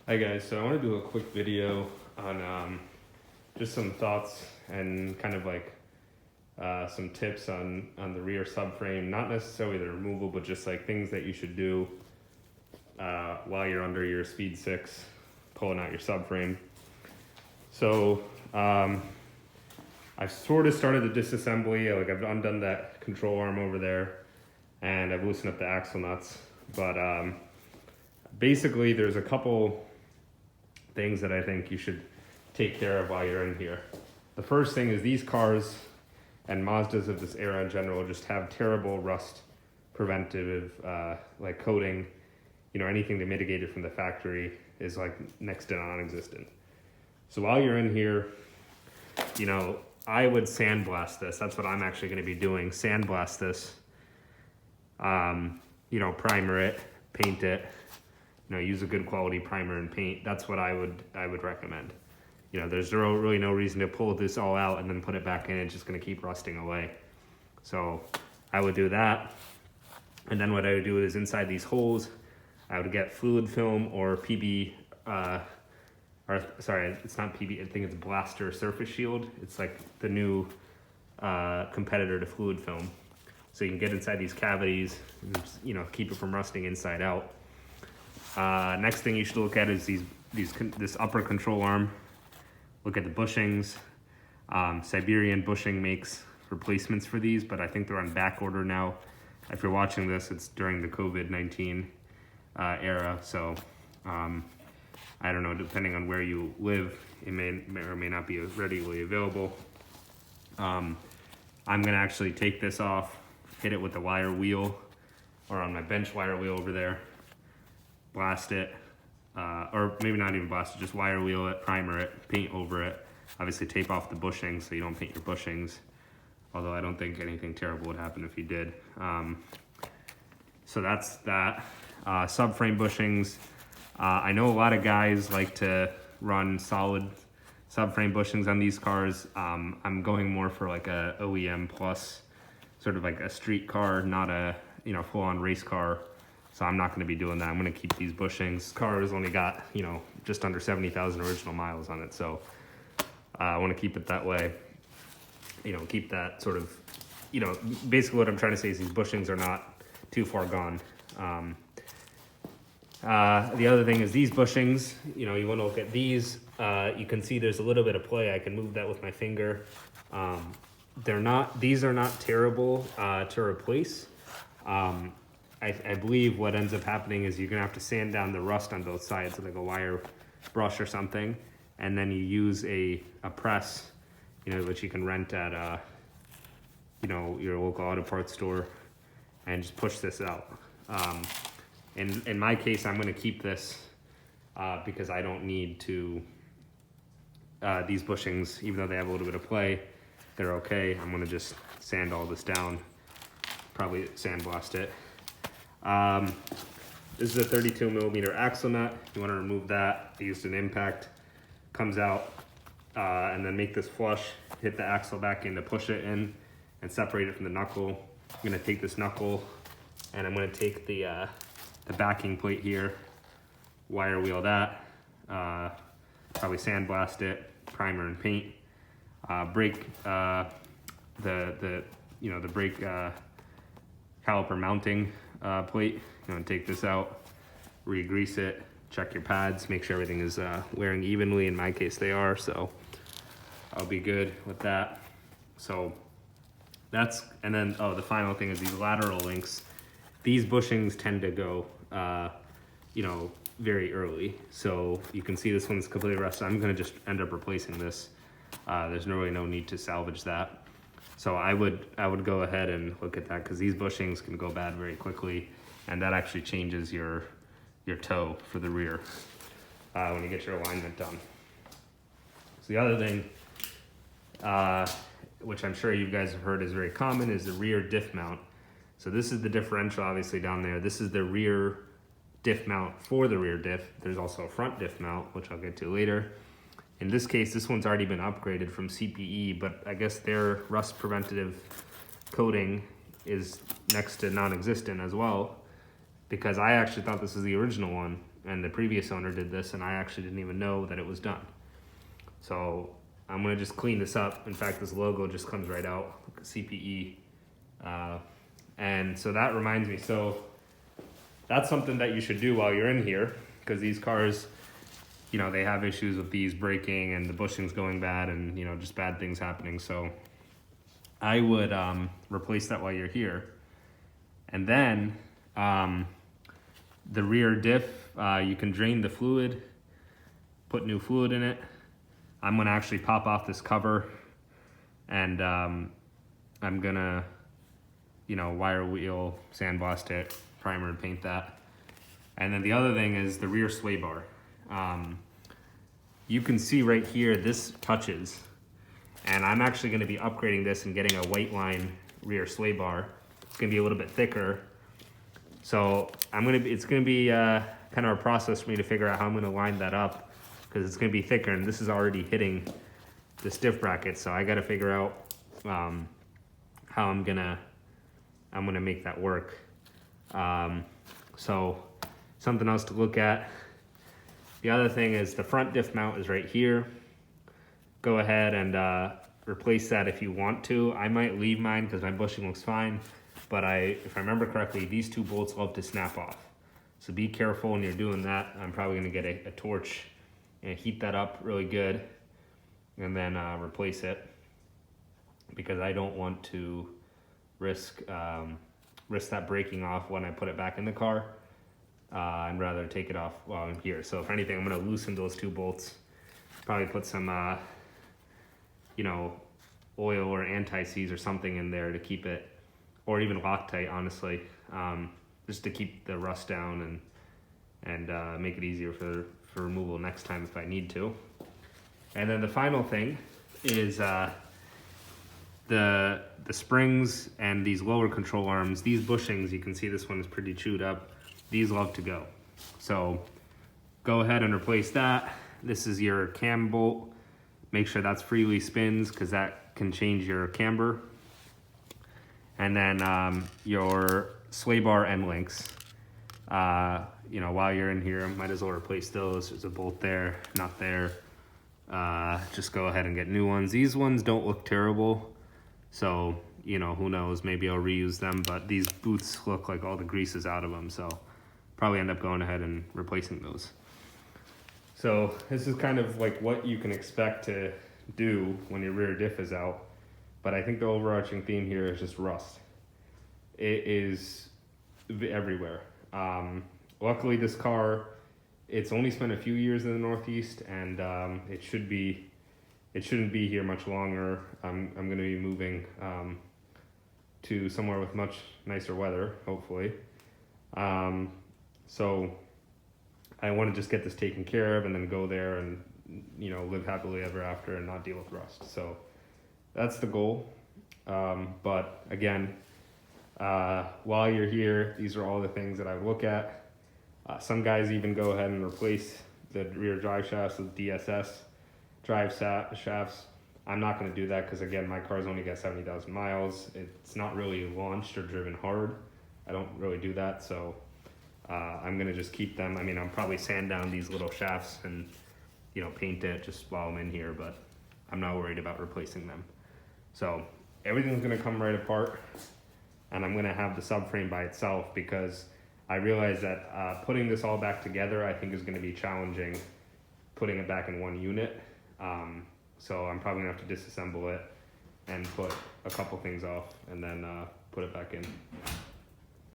Hi guys, so I want to do a quick video on just some thoughts and kind of like some tips on the rear subframe, not necessarily the removal, but just like things that you should do while you're under your Speed 6, pulling out your subframe. So I've sort of started the disassembly, like I've undone that control arm over there and I've loosened up the axle nuts, but basically there's a couple things that I think you should take care of while you're in here. The first thing is these cars and Mazdas of this era in general just have terrible rust preventive like coating. You know, anything to mitigate it from the factory is like next to non-existent. So while you're in here, you know, I would sandblast this. That's what I'm actually going to be doing. Sandblast this. You know, primer it, paint it. You know, use a good quality primer and paint. That's what I would recommend. You know, there's really no reason to pull this all out and then put it back in. It's just going to keep rusting away. So I would do that. And then what I would do is inside these holes, I would get fluid film or PB, or sorry, it's not PB, I think it's Blaster Surface Shield. It's like the new competitor to fluid film. So you can get inside these cavities and, you know, keep it from rusting inside out. Next thing you should look at is this upper control arm. Look at the bushings. Siberian Bushing makes replacements for these, but I think they're on back order now. If you're watching this, it's during the COVID-19 era, so I don't know, depending on where you live, it may or may not be readily available. I'm gonna actually take this off, hit it with the wire wheel, or on my bench wire wheel over there, blast it, or maybe not even blast it, just wire wheel it, primer it, paint over it. Obviously tape off the bushings so you don't paint your bushings, although I don't think anything terrible would happen if you did. So that's that. Subframe bushings. I know a lot of guys like to run solid subframe bushings on these cars. I'm going more for like a OEM plus, sort of like a street car, not a, you know, full-on race car. So I'm not going to be doing that. I'm going to keep these bushings. This car has only got, you know, just under 70,000 original miles on it. So I want to keep it that way. You know, keep that sort of, you know, basically what I'm trying to say is these bushings are not too far gone. The other thing is these bushings, you know, you want to look at these. You can see there's a little bit of play. I can move that with my finger. These are not terrible to replace. I believe what ends up happening is you're gonna have to sand down the rust on both sides with like a wire brush or something, and then you use a press, you know, which you can rent at you know, your local auto parts store, and just push this out. In my case, I'm gonna keep this because I don't need to, these bushings, even though they have a little bit of play, they're okay. I'm gonna just sand all this down, probably sandblast it. This is a 32 millimeter axle nut. You want to remove that. I used an impact, comes out, and then make this flush, hit the axle back in to push it in and separate it from the knuckle. I'm going to take this knuckle and I'm going to take the backing plate here, wire wheel that, probably sandblast it, primer and paint, brake, the brake caliper mounting plate. You want to take this out, re-grease it, check your pads, make sure everything is wearing evenly. In my case they are, so I'll be good with that. So that's, and then the final thing is these lateral links. These bushings tend to go you know, very early, so you can see this one's completely rusted. I'm going to just end up replacing this. There's really no need to salvage that. So I would go ahead and look at that, because these bushings can go bad very quickly, and that actually changes your toe for the rear when you get your alignment done. So the other thing, which I'm sure you guys have heard is very common, is the rear diff mount. So this is the differential obviously down there. This is the rear diff mount for the rear diff. There's also a front diff mount, which I'll get to later. In this case, this one's already been upgraded from CPE, but I guess their rust preventative coating is next to non-existent as well, because I actually thought this was the original one and the previous owner did this, and I actually didn't even know that it was done. So I'm gonna just clean this up. In fact, this logo just comes right out, CPE. And so that reminds me, so that's something that you should do while you're in here, because these cars, you know, they have issues with these braking and the bushings going bad and, you know, just bad things happening. So I would replace that while you're here. And then the rear diff, you can drain the fluid, put new fluid in it. I'm gonna actually pop off this cover, and I'm gonna, you know, wire wheel, sandblast it, primer and paint that. And then the other thing is the rear sway bar. You can see right here, this touches, and I'm actually gonna be upgrading this and getting a white line rear sway bar. It's gonna be a little bit thicker. So it's gonna be kind of a process for me to figure out how I'm gonna line that up, because it's gonna be thicker, and this is already hitting the stiff bracket. So I gotta figure out how I'm gonna make that work. So something else to look at. The other thing is the front diff mount is right here. Go ahead and replace that if you want to. I might leave mine because my bushing looks fine, but if I remember correctly, these two bolts love to snap off. So be careful when you're doing that. I'm probably gonna get a torch and heat that up really good, and then replace it, because I don't want to risk that breaking off when I put it back in the car. I'd rather take it off while I'm here. So if anything, I'm gonna loosen those two bolts, probably put some you know, oil or anti-seize or something in there to keep it, or even Loctite, honestly, just to keep the rust down and make it easier for removal next time if I need to. And then the final thing is the springs and these lower control arms. These bushings, you can see this one is pretty chewed up. These love to go. So go ahead and replace that. This is your cam bolt. Make sure that's freely spins, because that can change your camber. And then your sway bar end links. You know, while you're in here, might as well replace those. There's a bolt there, not there. Just go ahead and get new ones. These ones don't look terrible, so, you know, who knows, maybe I'll reuse them, but these boots look like all the grease is out of them, so probably end up going ahead and replacing those. So this is kind of like what you can expect to do when your rear diff is out, but I think the overarching theme here is just rust. It is everywhere. Luckily this car, it's only spent a few years in the Northeast, and it shouldn't be here much longer. I'm going to be moving to somewhere with much nicer weather, hopefully. So I want to just get this taken care of and then go there and, you know, live happily ever after and not deal with rust. So that's the goal. But again, while you're here, these are all the things that I would look at. Some guys even go ahead and replace the rear drive shafts with DSS drive shafts. I'm not going to do that because, again, my car's only got 70,000 miles. It's not really launched or driven hard. I don't really do that, so I'm going to just keep them. I mean, I'll probably sand down these little shafts and, you know, paint it just while I'm in here, but I'm not worried about replacing them. So everything's going to come right apart, and I'm going to have the subframe by itself, because I realize that putting this all back together, I think, is going to be challenging, putting it back in one unit. So I'm probably going to have to disassemble it and put a couple things off and then put it back in.